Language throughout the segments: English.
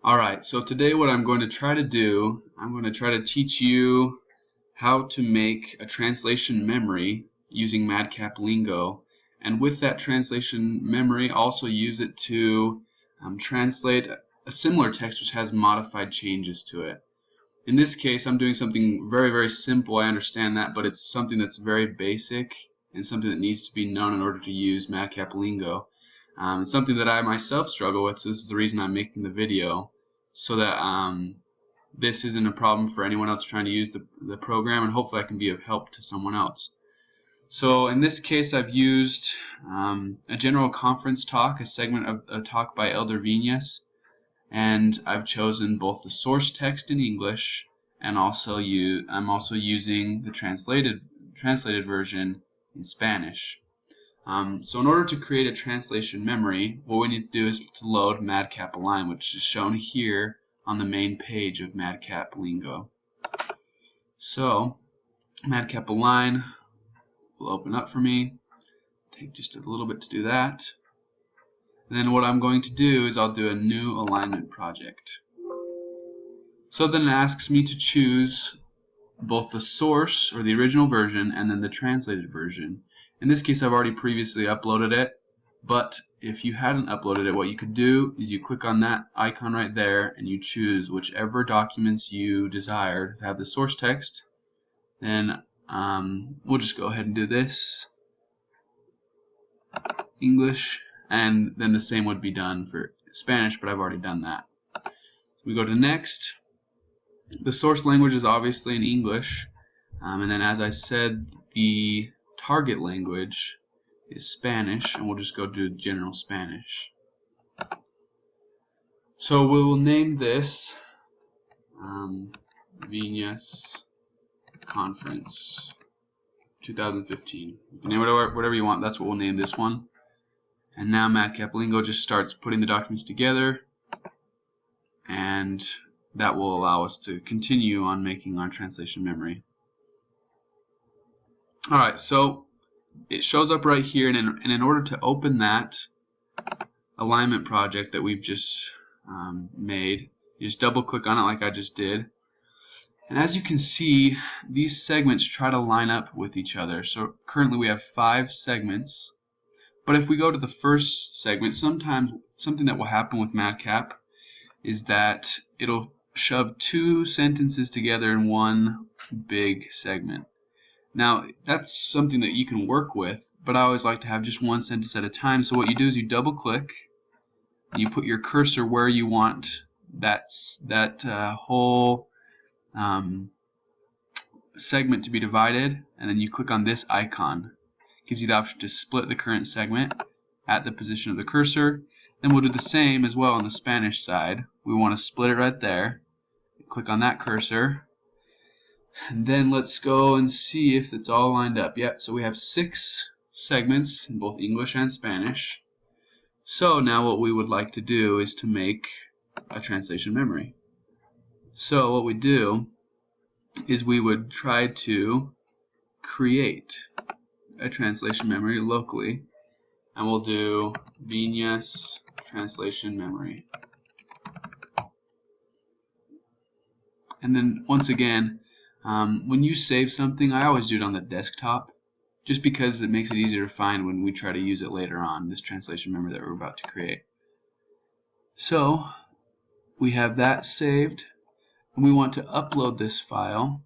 Alright, so today what I'm going to try to do, I'm going to try to teach you how to make a translation memory using MadCap Lingo, and with that translation memory also use it to translate a similar text which has modified changes to it. In this case I'm doing something very simple, I understand that, but it's something that's very basic and something that needs to be known in order to use MadCap Lingo. It's something that I myself struggle with, so this is the reason I'm making the video, so that this isn't a problem for anyone else trying to use the program, and hopefully I can be of help to someone else. So in this case I've used a general conference talk, a segment of a talk by Elder Viñas, and I've chosen both the source text in English and I'm also using the translated version in Spanish. So in order to create a translation memory, what we need to do is to load MadCap Align, which is shown here on the main page of MadCap Lingo. So MadCap Align will open up for me. Take just a little bit to do that. And then what I'm going to do is I'll do a new alignment project. So then it asks me to choose both the source or the original version and then the translated version. In this case I've already previously uploaded it, but if you hadn't uploaded it, what you could do is you click on that icon right there and you choose whichever documents you desire to have the source text. Then we'll just go ahead and do this, English, and then the same would be done for Spanish, but I've already done that. So we go to next. The source language is obviously in English, and then as I said, the target language is Spanish, and we'll just go do general Spanish. So we will name this Viñas Conference 2015. You can name whatever you want. That's what we'll name this one. And now MadCap Lingo just starts putting the documents together, and that will allow us to continue on making our translation memory. Alright, so it shows up right here, and in order to open that alignment project that we've just made, you just double click on it like I just did. And as you can see, these segments try to line up with each other. So currently we have 5 segments. But if we go to the first segment, sometimes something that will happen with MadCap is that it'll shove 2 sentences together in one big segment. Now that's something that you can work with, but I always like to have just one sentence at a time. So what you do is you double click, you put your cursor where you want that whole segment to be divided, and then you click on this icon. Gives you the option to split the current segment at the position of the cursor. Then we'll do the same as well on the Spanish side. We want to split it right there. Click on that cursor, and then let's go and see if it's all lined up. Yep, so we have 6 segments in both English and Spanish. So now what we would like to do is to make a translation memory. So what we do is we would try to create a translation memory locally, and we'll do Viñas translation memory. And then once again, when you save something, I always do it on the desktop, just because it makes it easier to find when we try to use it later on, this translation memory that we're about to create. So we have that saved, and we want to upload this file.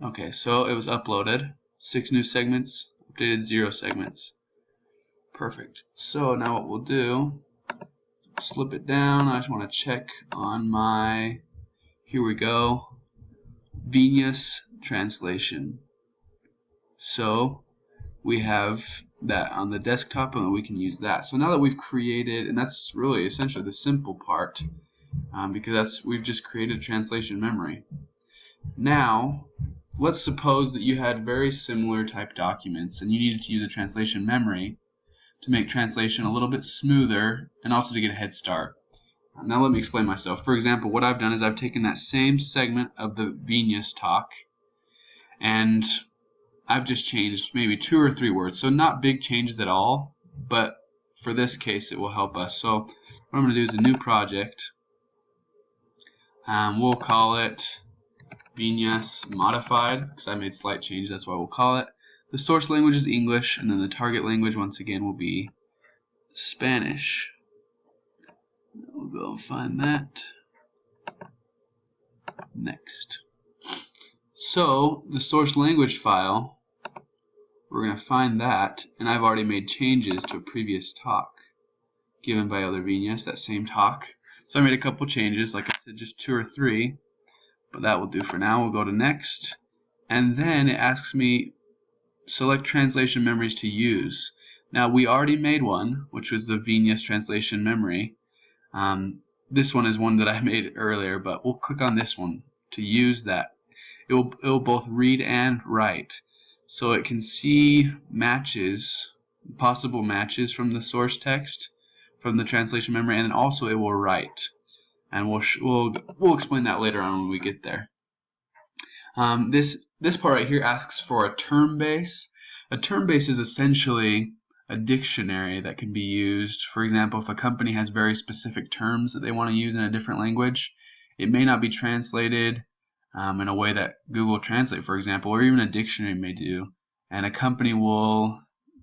Okay, so it was uploaded. 6 new segments, updated 0 segments. Perfect. So now what we'll do, slip it down. I just want to check on my, here we go, Viñas translation. So we have that on the desktop, and we can use that. So now that we've created, and that's really essentially the simple part, because we've just created translation memory. Now let's suppose that you had very similar type documents and you needed to use a translation memory to make translation a little bit smoother and also to get a head start. Now let me explain myself. For example, what I've done is I've taken that same segment of the Viñas talk and I've just changed maybe 2 or 3 words. So not big changes at all, but for this case it will help us. So what I'm going to do is a new project. We'll call it Viñas Modified because I made slight changes, that's why we'll call it. The source language is English, and then the target language once again will be Spanish. We'll go and find that. Next. So the source language file, we're going to find that, and I've already made changes to a previous talk given by other Viñas, that same talk. So I made a couple changes, like I said, just 2 or 3, but that will do for now. We'll go to next, and then it asks me select translation memories to use. Now we already made one, which was the Viñas translation memory. This one is one that I made earlier, but we'll click on this one to use that. It will both read and write, so it can see matches, possible matches from the source text, from the translation memory, and then also it will write. And we'll explain that later on when we get there. This part right here asks for a term base. A term base is essentially a dictionary that can be used. For example, if a company has very specific terms that they want to use in a different language, it may not be translated in a way that Google Translate, for example, or even a dictionary may do. And a company will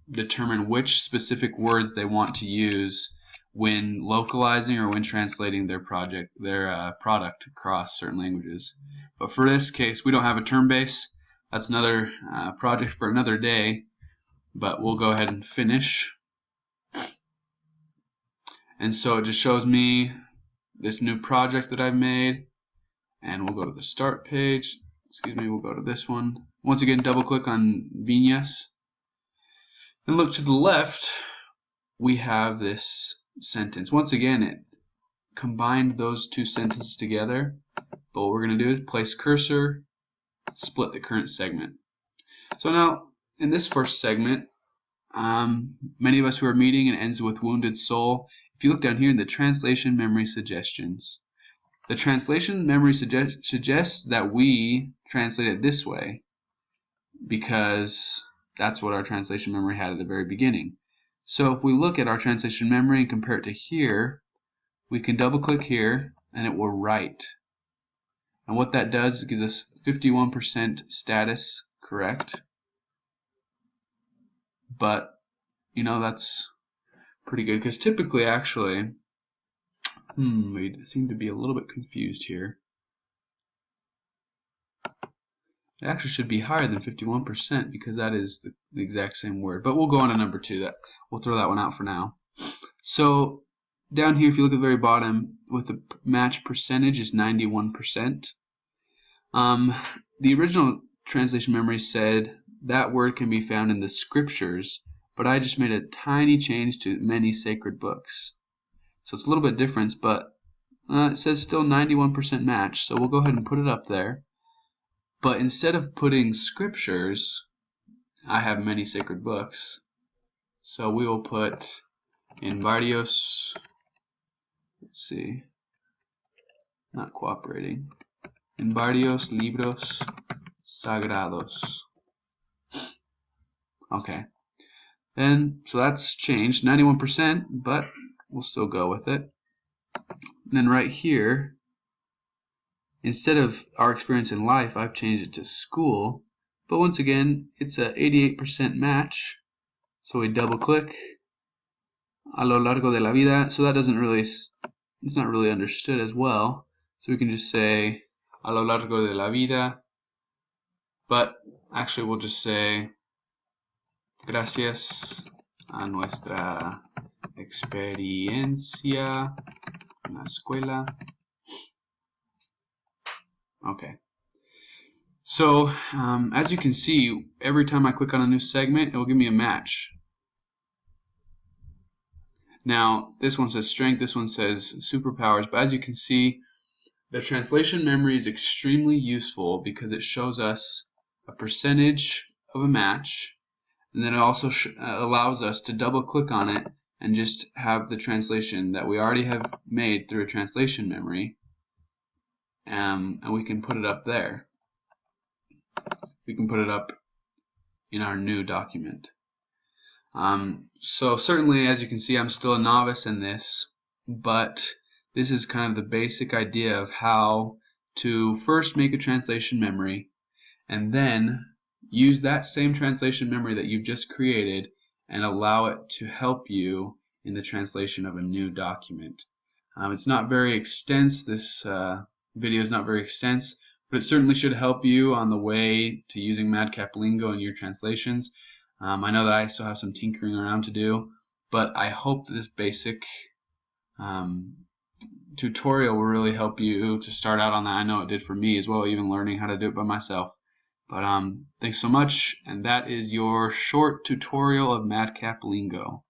determine which specific words they want to use when localizing or when translating their product across certain languages. But for this case, we don't have a term base. That's another project for another day, but we'll go ahead and finish. And so it just shows me this new project that I've made, and we'll go to the start page. Excuse me, we'll go to this one. Once again, double click on Viñas. Then look to the left, we have this sentence. Once again, it combined those two sentences together, but what we're going to do is place cursor, split the current segment. So now in this first segment, many of us who are meeting, and ends with wounded soul. If you look down here in the translation memory suggestions, the translation memory suggests that we translate it this way because that's what our translation memory had at the very beginning. So if we look at our translation memory and compare it to here, we can double click here and it will write. And what that does is gives us 51% status correct. But you know, that's pretty good because typically actually we seem to be a little bit confused here. It actually should be higher than 51% because that is the exact same word. But we'll go on to number 2. We'll throw that one out for now. So down here, if you look at the very bottom, with the match percentage is 91%. The original translation memory said that word can be found in the scriptures, but I just made a tiny change to many sacred books. So it's a little bit different, but it says still 91% match, so we'll go ahead and put it up there. But instead of putting scriptures, I have many sacred books. So we will put in varios, let's see, not cooperating, en varios libros sagrados. Okay. And so that's changed, 91%, but we'll still go with it. And then right here, instead of our experience in life, I've changed it to school. But once again, it's a 88% match. So we double click, a lo largo de la vida. So that doesn't really, it's not really understood as well. So we can just say a lo largo de la vida. But actually we'll just say gracias a nuestra experiencia en la escuela. Okay. So as you can see, every time I click on a new segment, it will give me a match. Now this one says strength, this one says superpowers, but as you can see, the translation memory is extremely useful because it shows us a percentage of a match, and then it also allows us to double click on it and just have the translation that we already have made through a translation memory, and we can put it up there. We can put it up in our new document. So certainly, as you can see, I'm still a novice in this, but this is kind of the basic idea of how to first make a translation memory and then use that same translation memory that you've just created and allow it to help you in the translation of a new document. It's not very extensive. This video is not very extensive, but it certainly should help you on the way to using MadCap Lingo in your translations. I know that I still have some tinkering around to do, but I hope that this basic um, tutorial will really help you to start out on that. I know it did for me as well, even learning how to do it by myself. But thanks so much, and that is your short tutorial of MadCap Lingo.